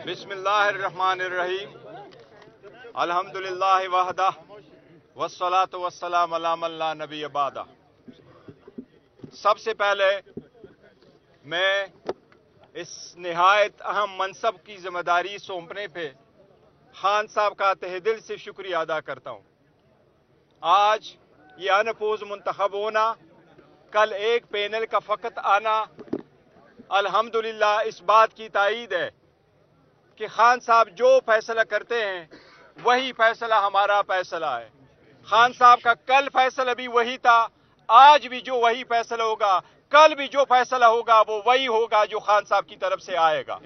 بسم اللہ الرحمن الرحیم الحمدللہ وحدہ والصلاة والسلام علی من لا نبی بعدہ۔ سب سے پہلے میں اس نہایت اہم منصب کی ذمہ داری سونپنے پہ خان صاحب کا تہ دل سے شکریہ ادا کرتا ہوں۔ آج یہ انپوز منتخب ہونا، کل ایک پینل کا فقط آنا الحمدللہ اس بات کی تائید ہے کہ خان صاحب جو فیصلہ کرتے ہیں وہی فیصلہ ہمارا فیصلہ ہے۔ خان صاحب کا کل فیصلہ بھی وہی تھا، آج بھی جو وہی فیصلہ ہوگا، کل بھی جو فیصلہ ہوگا وہ وہی ہوگا جو خان صاحب کی طرف سے آئے گا۔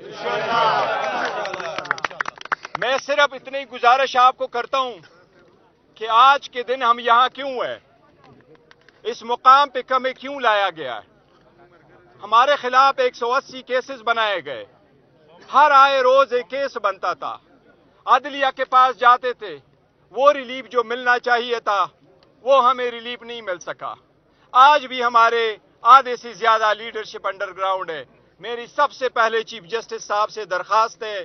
میں صرف اتنی گزارش آپ کو کرتا ہوں کہ آج کے دن ہم یہاں کیوں ہیں، اس مقام پہ ہمیں کیوں لایا گیا ہے۔ ہمارے خلاف 180 کیسز بنائے گئے، ہر آئے روز ایک کیس بنتا تھا، عدلیہ کے پاس جاتے تھے، وہ ریلیف جو ملنا چاہیے تھا وہ ہمیں ریلیف نہیں مل سکا۔ آج بھی ہمارے آدھے سے زیادہ لیڈرشپ انڈر گراؤنڈ ہے۔ میری سب سے پہلے چیف جسٹس صاحب سے درخواست ہے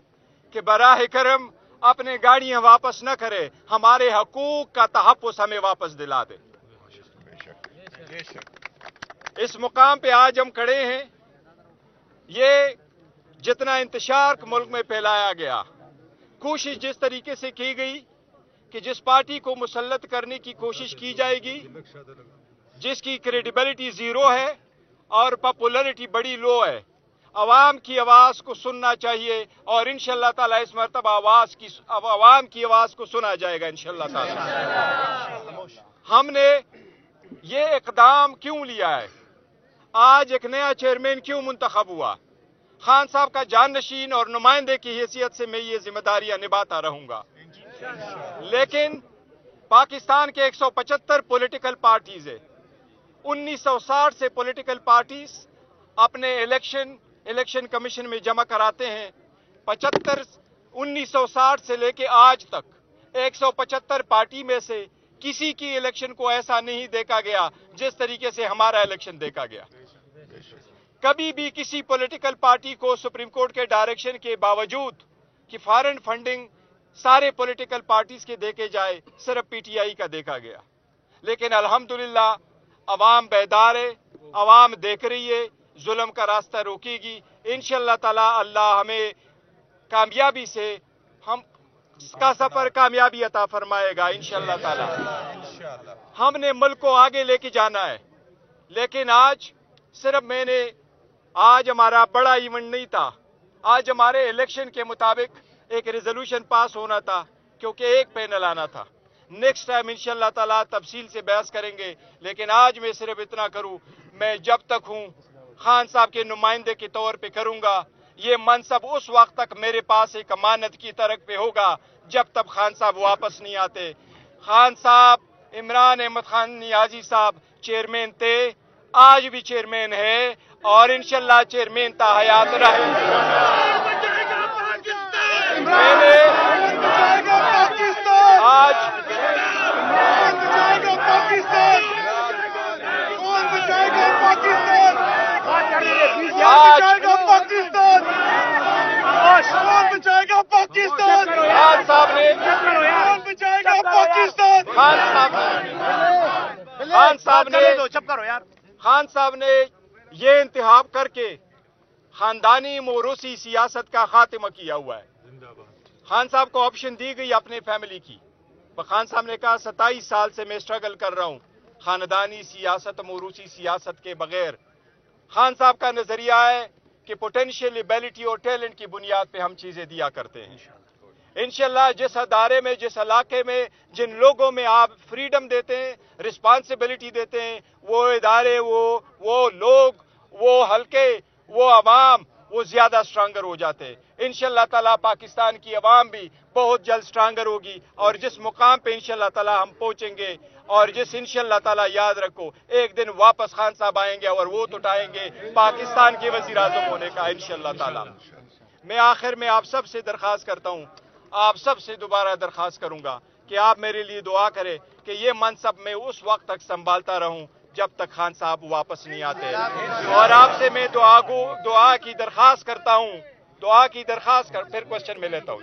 کہ براہ کرم اپنے گاڑیاں واپس نہ کرے، ہمارے حقوق کا تحفظ ہمیں واپس دلا دے۔ اس مقام پہ آج ہم کھڑے ہیں، یہ جتنا انتشار ملک میں پھیلایا گیا، کوشش جس طریقے سے کی گئی کہ جس پارٹی کو مسلط کرنے کی کوشش کی جائے گی، جس کی کریڈیبلٹی زیرو ہے اور پاپولرٹی بڑی لو ہے، عوام کی آواز کو سننا چاہیے اور انشاءاللہ تعالی اس مرتبہ عوام کی آواز کو سنا جائے گا انشاءاللہ تعالی۔ ہم نے یہ اقدام کیوں لیا ہے؟ آج ایک نیا چیئرمین کیوں منتخب ہوا؟ خان صاحب کا جانشین اور نمائندے کی حیثیت سے میں یہ ذمہ داریاں نبھاتا رہوں گا، لیکن پاکستان کے 175 پولیٹیکل پارٹیز ہیں۔ 1960 سے پولیٹیکل پارٹیز اپنے الیکشن کمیشن میں جمع کراتے ہیں۔ 1960 سے لے کے آج تک 175 پارٹی میں سے کسی کی الیکشن کو ایسا نہیں دیکھا گیا جس طریقے سے ہمارا الیکشن دیکھا گیا۔ کبھی بھی کسی پولیٹیکل پارٹی کو سپریم کورٹ کے ڈائریکشن کے باوجود کہ فارن فنڈنگ سارے پولیٹیکل پارٹیز کے دیکھے جائے، صرف پی ٹی آئی کا دیکھا گیا۔ لیکن الحمدللہ عوام بیدار ہے، عوام دیکھ رہی ہے، ظلم کا راستہ روکے گی انشاءاللہ تعالی۔ اللہ ہمیں کامیابی سے ہم کا سفر کامیابی عطا فرمائے گا انشاءاللہ تعالی۔ ہم نے ملک کو آگے لے کے جانا ہے، لیکن آج صرف آج ہمارا بڑا ایونٹ نہیں تھا، آج ہمارے الیکشن کے مطابق ایک ریزولوشن پاس ہونا تھا کیونکہ ایک پینل آنا تھا۔ نیکسٹ ٹائم انشاءاللہ تعالی تفصیل سے بحث کریں گے، لیکن آج میں صرف اتنا کروں، میں جب تک ہوں خان صاحب کے نمائندے کے طور پہ کروں گا۔ یہ منصب اس وقت تک میرے پاس ایک امانت کی طرح پہ ہوگا جب تک خان صاحب واپس نہیں آتے۔ خان صاحب، عمران احمد خان نیازی صاحب چیئرمین تھے، آج بھی چیئرمین ہے اور انشاءاللہ چیئرمین تا حیات رہے۔ میں نے آج خان صاحب نے یہ انتخاب کر کے خاندانی موروثی سیاست کا خاتمہ کیا ہوا ہے۔ خان صاحب کو آپشن دی گئی اپنے فیملی کی، خان صاحب نے کہا 27 سال سے میں اسٹرگل کر رہا ہوں خاندانی سیاست، موروثی سیاست کے بغیر۔ خان صاحب کا نظریہ ہے کہ پوٹینشیل، ایبیلٹی اور ٹیلنٹ کی بنیاد پہ ہم چیزیں دیا کرتے ہیں۔ انشاءاللہ جس ادارے میں، جس علاقے میں، جن لوگوں میں آپ فریڈم دیتے ہیں، رسپانسبلٹی دیتے ہیں، وہ ادارے، وہ لوگ، وہ حلقے، وہ عوام، وہ زیادہ سٹرانگر ہو جاتے ہیں۔ انشاءاللہ تعالیٰ پاکستان کی عوام بھی بہت جلد سٹرانگر ہوگی اور جس مقام پہ انشاءاللہ تعالیٰ ہم پہنچیں گے اور جس انشاءاللہ تعالیٰ یاد رکھو ایک دن واپس خان صاحب آئیں گے اور وہ اٹھائیں گے پاکستان کے وزیر اعظم ہونے کا انشاءاللہ تعالیٰ۔ میں آخر میں آپ سب سے درخواست کرتا ہوں، آپ سب سے دوبارہ درخواست کروں گا کہ آپ میرے لیے دعا کریں کہ یہ منصب میں اس وقت تک سنبھالتا رہوں جب تک خان صاحب واپس نہیں آتے، اور آپ سے میں دعا کی درخواست کرتا ہوں दुआ की दरखास्त कर, फिर क्वेश्चन में लेता हूँ,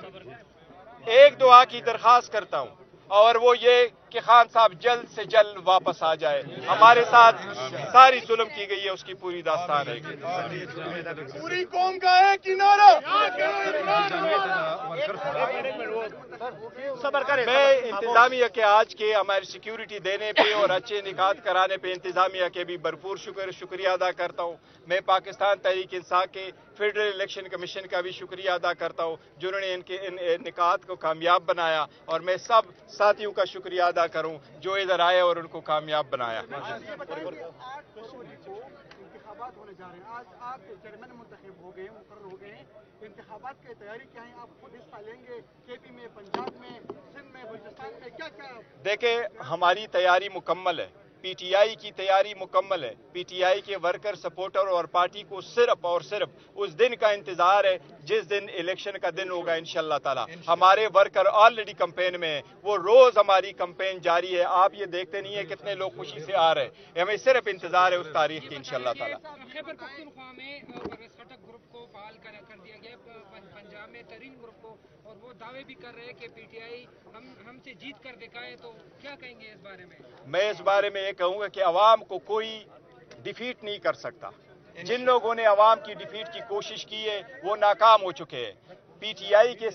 एक दुआ की दरखास्त करता हूँ और वो ये कि खान साहब जल्द से जल्द वापस आ जाए। हमारे साथ सारी जुल्म की गई है, उसकी पूरी दास्तान है। पूरी कौम का है किनारा। मैं इंतजामिया के आज के हमारी सिक्योरिटी देने पे और अच्छे निकात कराने पे इंतजामिया के भी भरपूर शुक्रिया अदा करता हूँ। मैं पाकिस्तान तहरीक इंसाफ के फेडरल इलेक्शन कमीशन का भी शुक्रिया अदा करता हूँ जिन्होंने इनके निकात को कामयाब बनाया, और मैं सब साथियों का शुक्रिया अदा करूँ जो इधर आए और उनको कामयाब बनाया। इंतखाबात होने जा रहे हैं, आज आप चेयरमैन मुंतखब हो गए, मुकर्रर हो गए हैं, इंतखाबात की तैयारी क्या है? आप खुद हिस्सा लेंगे केपी में, पंजाब में, सिंध में, बलूचिस्तान में, क्या क्या? देखे, हमारी तैयारी मुकम्मल है, पीटीआई की तैयारी मुकम्मल है। पीटीआई के वर्कर, सपोर्टर और पार्टी को सिर्फ और सिर्फ उस दिन का इंतजार है जिस दिन इलेक्शन का दिन होगा इंशाअल्लाह ताला। हमारे वर्कर ऑलरेडी कैंपेन में है, वो रोज हमारी कैंपेन जारी है। आप ये देखते नहीं है कितने लोग खुशी से आ रहे हैं, हमें सिर्फ इंतजार है उस तारीख की इंशाअल्लाह ताला। खैबर पख्तूनख्वा में घटक ग्रुप को बहाल कर दिया गया, पंजाब में तरीन ग्रुप को, और वो दावे भी कर रहे हैं कि पीटीआई हमसे जीत कर दिखाए, तो क्या कहेंगे इस बारे में? मैं इस बारे में ये कहूंगा कि अवाम को कोई डिफीट नहीं कर सकता। जिन लोगों ने अवाम की डिफीट की कोशिश की है वो नाकाम हो चुके हैं। पीटीआई के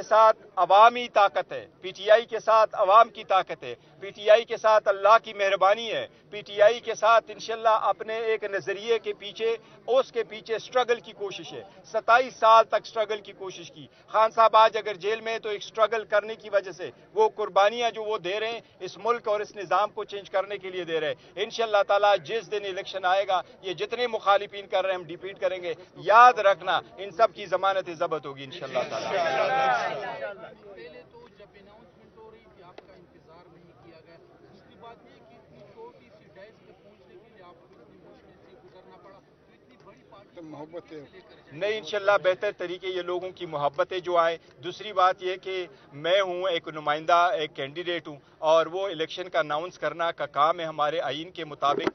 साथ अवामी ताकत है, पीटीआई के साथ अवाम की ताकत है, पीटीआई के साथ अल्लाह की मेहरबानी है, पीटीआई के साथ इंशाल्लाह अपने एक नजरिए के पीछे, उसके पीछे स्ट्रगल की कोशिश है। 27 साल तक स्ट्रगल की कोशिश की। खान साहब आज अगर जेल में है तो एक स्ट्रगल करने की वजह से वो कुर्बानियां जो वो दे रहे हैं इस मुल्क और इस निज़ाम को चेंज करने के लिए दे रहे हैं। इंशाल्लाह ताला जिस दिन इलेक्शन आएगा ये जितने मुखालिफिन कर रहे हैं हम डिफीट करेंगे। याद रखना इन सब की जमानत जब्त होगी इंशाल्लाह ताला। पहले तो जब अनाउंसमेंट हो रही थी आपका इंतजार नहीं किया गया, दूसरी बात ये कि इतनी छोटी सी डाइस पे पहुंचने के लिए आपको इतनी मुश्किल से गुजरना पड़ा, तो इतनी बड़ी पार्टी मोहब्बत नहीं, इंशाल्लाह बेहतर तरीके ये लोगों की मोहब्बतें जो आए। दूसरी बात ये कि मैं हूँ एक नुमाइंदा, एक कैंडिडेट हूँ, और वो इलेक्शन का अनाउंस करना का काम है हमारे आइन के मुताबिक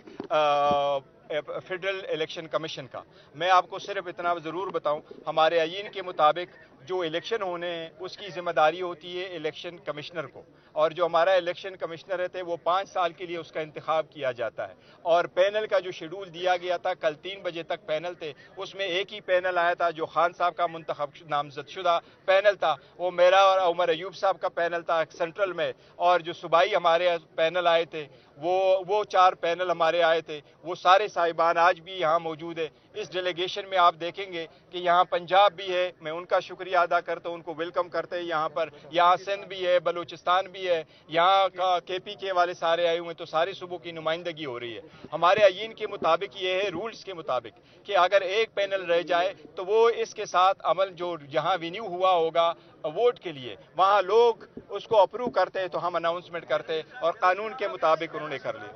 फेडरल इलेक्शन कमीशन का। मैं आपको सिर्फ इतना ज़रूर बताऊं, हमारे आइन के मुताबिक जो इलेक्शन होने हैं उसकी जिम्मेदारी होती है इलेक्शन कमिश्नर को, और जो हमारा इलेक्शन कमिश्नर रहते हैं वो 5 साल के लिए उसका इंतखाब किया जाता है। और पैनल का जो शेड्यूल दिया गया था, कल 3 बजे तक पैनल थे, उसमें एक ही पैनल आया था जो खान साहब का मुंतखब नामजदशुदा पैनल था, वो मेरा और उमर अयूब साहब का पैनल था सेंट्रल में, और जो सूबाई हमारे पैनल आए थे वो 4 पैनल हमारे आए थे। वो सारे साहिबान आज भी यहाँ मौजूद है। इस डेलीगेशन में आप देखेंगे कि यहाँ पंजाब भी है, मैं उनका शुक्रिया अदा करता हूँ, उनको वेलकम करते हैं यहाँ पर। यहाँ सिंध भी है, बलूचिस्तान भी है, यहाँ का केपी के वाले सारे आए हुए हैं, तो सारे सूबों की नुमाइंदगी हो रही है। हमारे आइन के मुताबिक ये है, रूल्स के मुताबिक, कि अगर एक पैनल रह जाए तो वो इसके साथ अमल जो जहाँ रिन्यू हुआ होगा वोट के लिए वहाँ लोग उसको अप्रूव करते हैं तो हम अनाउंसमेंट करते हैं, और कानून के मुताबिक उन्होंने कर लिया।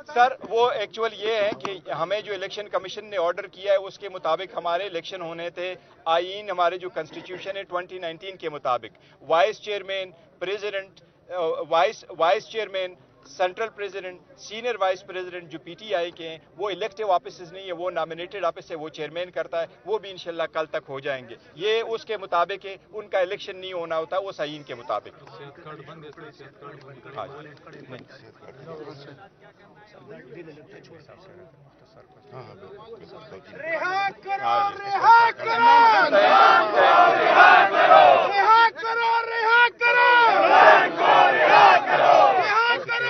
सर वो एक्चुअल ये है कि हमें जो इलेक्शन कमीशन ने ऑर्डर किया है उसके मुताबिक हमारे इलेक्शन होने थे। आईन हमारे जो कॉन्स्टिट्यूशन है 2019 के मुताबिक vice chairman, president, vice chairman, central president, senior vice president जो पीटीआई के हैं वो इलेक्टिव ऑफिसेज नहीं है, वो नॉमिनेटेड ऑफिस है, वो चेयरमैन करता है, वो भी इंशाल्लाह कल तक हो जाएंगे। ये उसके मुताबिक है, उनका इलेक्शन नहीं होना होता, वो सहीन के मुताबिक। हाँ रिहा करो, रिहा करो, रिहा करो, रिहा करो, रिहा करो, रिहा करो, रिहा करो, रिहा करो,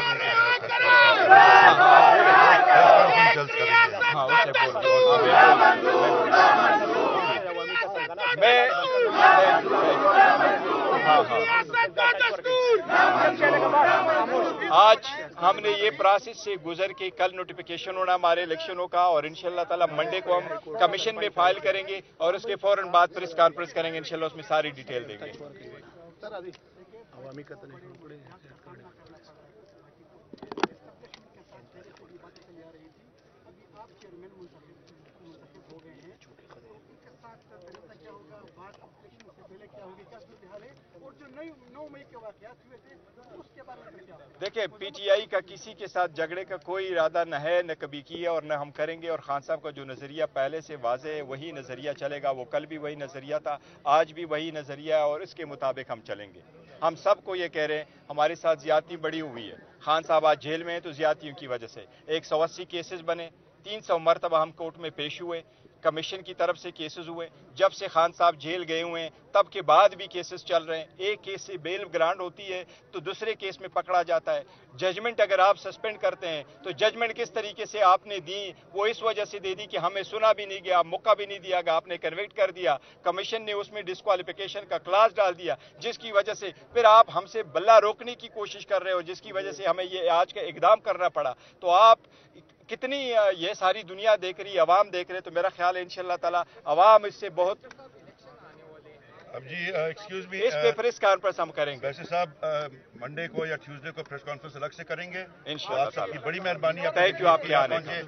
आज हमने ये प्रोसेस से गुजर के कल नोटिफिकेशन होना हमारे इलेक्शनों का, और इंशाल्लाह ताला मंडे को हम कमीशन में फाइल करेंगे और उसके फौरन बाद प्रेस कॉन्फ्रेंस करेंगे, इंशाल्लाह उसमें सारी डिटेल देंगे। हो गए हैं, तो उनके साथ तरीका क्या होगा, बात इलेक्शन से पहले क्या होगी, क्या सूरत हाल है, और जो 9 मई के वाकयात हुए थे उसके बारे में क्या होगा? देखिए, पीटीआई का किसी के साथ झगड़े का कोई इरादा न है, न कभी किया और न हम करेंगे। और खान साहब का जो नज़रिया पहले से वाज़े है वही नज़रिया चलेगा। वो कल भी वही नज़रिया था, आज भी वही नज़रिया है और इसके मुताबिक हम चलेंगे। हम सबको ये कह रहे हैं, हमारे साथ ज़्यादती बड़ी हुई है। खान साहब आज जेल में हैं तो ज़्यादतियों की वजह से 180 केसेस बने, 300 मरतबा हम कोर्ट में पेश हुए, कमीशन की तरफ से केसेस हुए। जब से खान साहब जेल गए हुए हैं तब के बाद भी केसेस चल रहे हैं। एक केस से बेल ग्रांट होती है तो दूसरे केस में पकड़ा जाता है। जजमेंट अगर आप सस्पेंड करते हैं तो जजमेंट किस तरीके से आपने दी, वो इस वजह से दे दी कि हमें सुना भी नहीं गया, मौका भी नहीं दिया गया, आपने कन्विक्ट कर दिया। कमीशन ने उसमें डिस्क्वालिफिकेशन का क्लास डाल दिया, जिसकी वजह से फिर आप हमसे बल्ला रोकने की कोशिश कर रहे हो, जिसकी वजह से हमें ये आज का इकदाम करना पड़ा। तो आप कितनी ये सारी दुनिया देख रही, अवाम देख रहे, तो मेरा ख्याल है इंशाअल्लाह ताला अवाम इससे बहुत। अब जी एक्सक्यूज मी, इस पे प्रेस कॉन्फ्रेंस हम करेंगे वैसे साहब मंडे को या ट्यूसडे को प्रेस कॉन्फ्रेंस अलग से करेंगे इंशाअल्लाह आप सबकी बड़ी मेहरबानी। थैंक यू आपके आने का।